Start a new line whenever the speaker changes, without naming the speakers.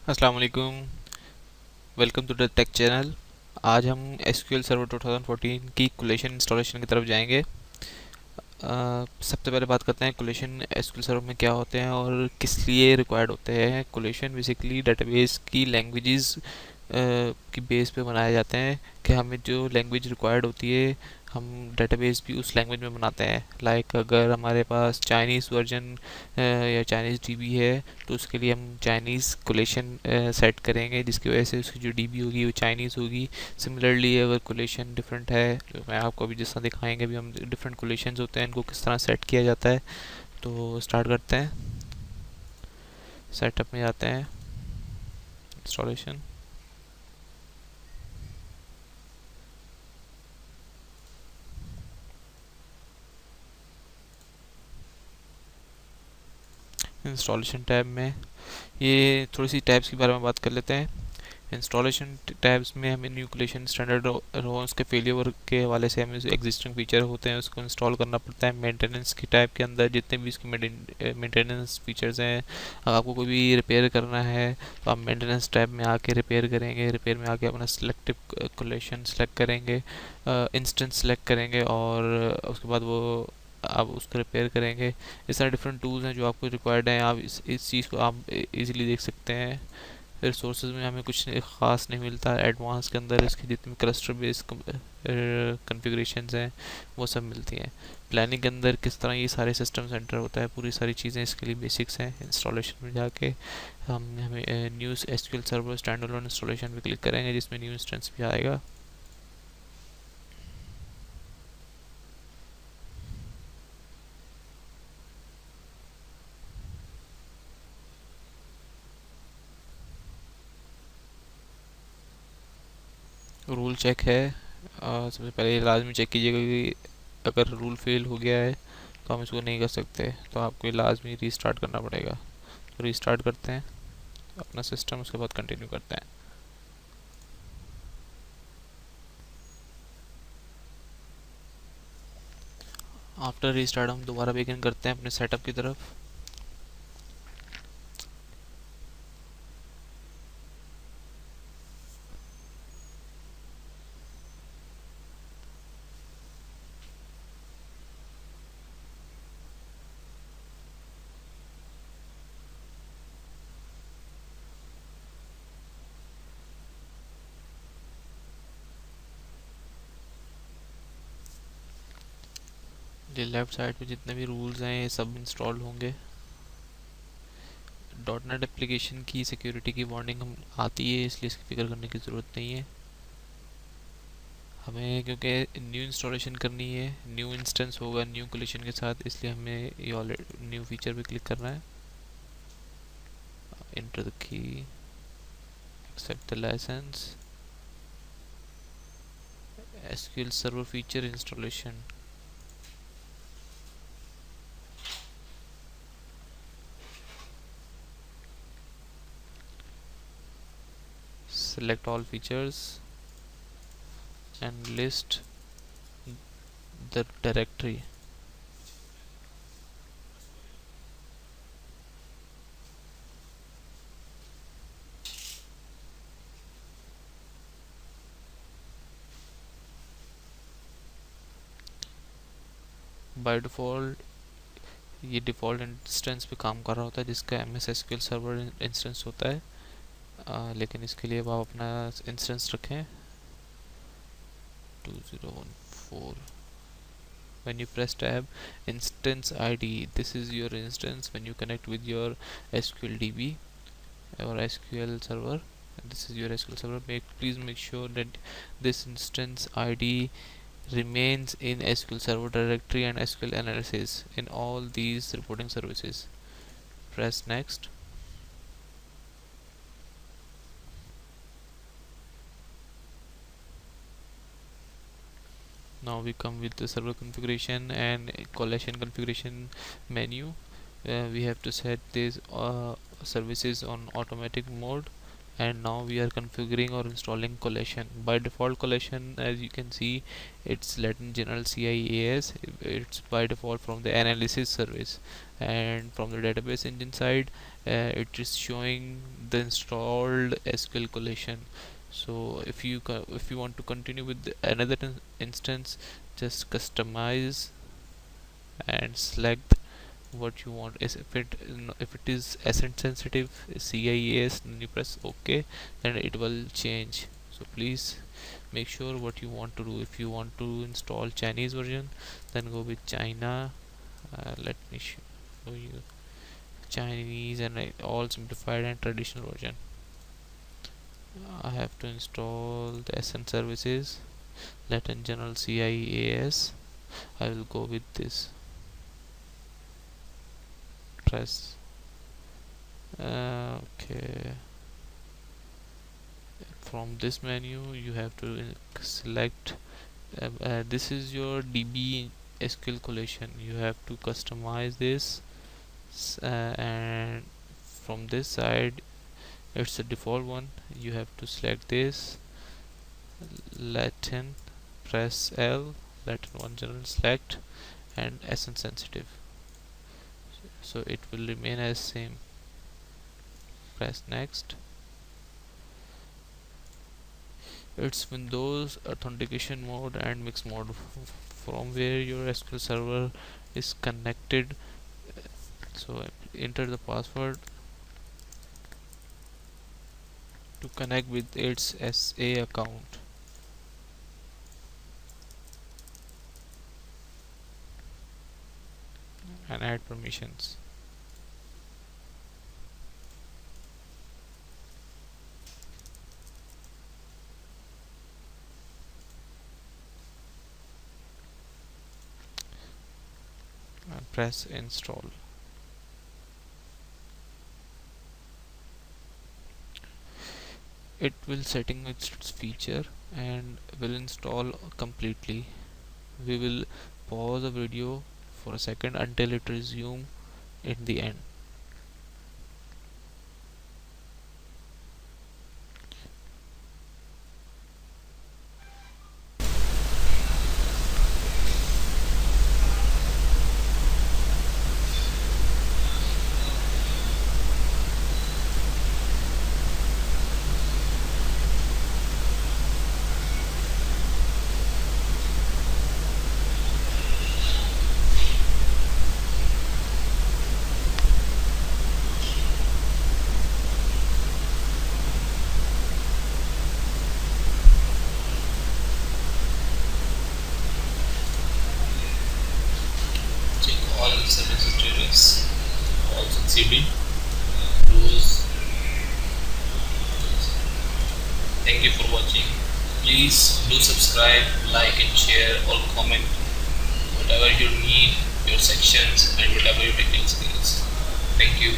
अस्सलाम वालेकुम। Welcome to the tech channel. आज हम एसक्यूएल सर्वर 2014 की कोलेशन इंस्टॉलेशन की तरफ जाएंगे। सबसे पहले बात करते हैं कोलेशन एसक्यूएल सर्वर में क्या होते हैं और किस लिए रिक्वायर्ड होते हैं। कोलेशन बेसिकली डेटाबेस की लैंग्वेजेस की बेस पे बनाए जाते हैं कि हमें जो लैंग्वेज रिक्वायर्ड होती है हम डेटाबेस भी उस लैंग्वेज में बनाते हैं। अगर हमारे पास चाइनीज़ वर्जन या चाइनीज़ डीबी है तो उसके लिए हम चाइनीज़ कोलेशन सेट करेंगे, जिसकी वजह से उसकी जो डीबी होगी वो चाइनीज़ होगी। सिमिलरली अगर कोलेशन डिफरेंट है, जो मैं आपको अभी जिस तरह दिखाएंगे, अभी हम डिफरेंट कोलेशंस होते हैं इनको किस तरह सेट किया जाता है। तो स्टार्ट करते हैं, सेटअप में जाते हैं, इंस्टॉलेशन। इंस्टॉलेशन टैब में ये थोड़ी सी टैब्स के बारे में बात कर लेते हैं। इंस्टॉलेशन टैब्स में हमें न्यू कोलेशन स्टैंडर्ड रोन्स के फेलियर के हवाले से हमें एग्जिस्टिंग फीचर होते हैं उसको इंस्टॉल करना पड़ता है। मेंटेनेंस की टैब के अंदर जितने भी इसके मेंटेनेंस फीचर्स हैं, अगर आपको कोई भी रिपेयर करना है तो आप मेंटेनेंस टैब में आके रिपेयर करेंगे। रिपेयर में आके अपना सिलेक्टिव कोलेशन सेलेक्ट करेंगे, इंस्टेंस सेलेक्ट करेंगे और उसके बाद वो आप उसको रिपेयर करेंगे। इस तरह डिफरेंट टूल्स हैं जो आपको रिक्वायर्ड हैं, आप इस चीज़ को आप इजीली देख सकते हैं। रिसोर्सेज में हमें कुछ ख़ास नहीं मिलता। एडवांस के अंदर इसकी जितनी क्लस्टर बेस्ड कन्फिग्रेशंस हैं वो सब मिलती हैं। प्लानिंग के अंदर किस तरह ये सारे सिस्टम सेंटर होता है, पूरी सारी चीज़ें इसके लिए बेसिक्स हैं। इंस्टॉलेशन में जाके हमें new SQL server standalone installation पे क्लिक करेंगे, जिसमें न्यू इंस्टेंस भी आएगा। रूल चेक है। सबसे पहले ये लाजमी चेक कीजिएगा कि अगर रूल फेल हो गया है तो हम इसको नहीं कर सकते, तो आपको ये लाजमी रीस्टार्ट करना पड़ेगा। तो रीस्टार्ट करते हैं अपना सिस्टम, उसके बाद कंटिन्यू करते हैं। आफ्टर रीस्टार्ट हम दोबारा बिगिन करते हैं अपने सेटअप की तरफ। ये लेफ्ट साइड पे जितने भी रूल्स हैं ये सब इंस्टॉल होंगे। डॉट नेट एप्लीकेशन की सिक्योरिटी की वार्निंग हम आती है, इसलिए इसकी फिक्र करने की ज़रूरत नहीं है हमें, क्योंकि न्यू इंस्टॉलेशन करनी है, न्यू इंस्टेंस होगा न्यू कोलेशन के साथ, इसलिए हमें ये ऑलरेडी न्यू फीचर पे क्लिक करना है। Enter the key, accept the license, SQL server feature installation. select all features and list the directory. By default ये डिफ़ॉल्ट इंस्टेंस पे काम कर रहा होता है जिसका MS SQL सर्वर इंस्टेंस होता है। लेकिन इसके लिए आप अपना इंस्टेंस रखें 2014। when you press tab, instance ID, this is your instance when you connect with your SQL DB or SQL server. This is your SQL server. Please make sure that this instance ID remains in SQL server directory and SQL analysis in all these reporting services. Press next. Now we come with the server configuration and collation configuration menu. We have to set these services on automatic mode. and now we are configuring or installing Collation. By default, Collation, as you can see, it's Latin General CIAS. It's by default from the analysis service, and from the database engine side, it is showing the installed SQL Collation. So if you want to continue with another instance, just customize and select what you want. Is if it is asset sensitive CIAS, then you press OK, then it will change. So please make sure what you want to do. If you want to install Chinese version, then go with China. Let me show you Chinese and all simplified and traditional version. I have to install the SN services, Latin General CIAS. I will go with this. Press okay. From this menu you have to select this is your DB SQL Collation. You have to customize this, and from this side it's the default one. You have to select this Latin, press L, Latin 1 general select, and SN sensitive, so it will remain as same. Press next. It's Windows authentication mode and mix mode, from where your SQL server is connected. So enter the password to connect with its SA account, and add permissions. And press install. It will setting its feature and will install completely. We will pause the video for a second until it resume in the end. Check all service status, all succeeded. Close. Thank you for watching. Please do subscribe, like and share, or comment whatever you need, your sections and whatever your technical skills. Thank you.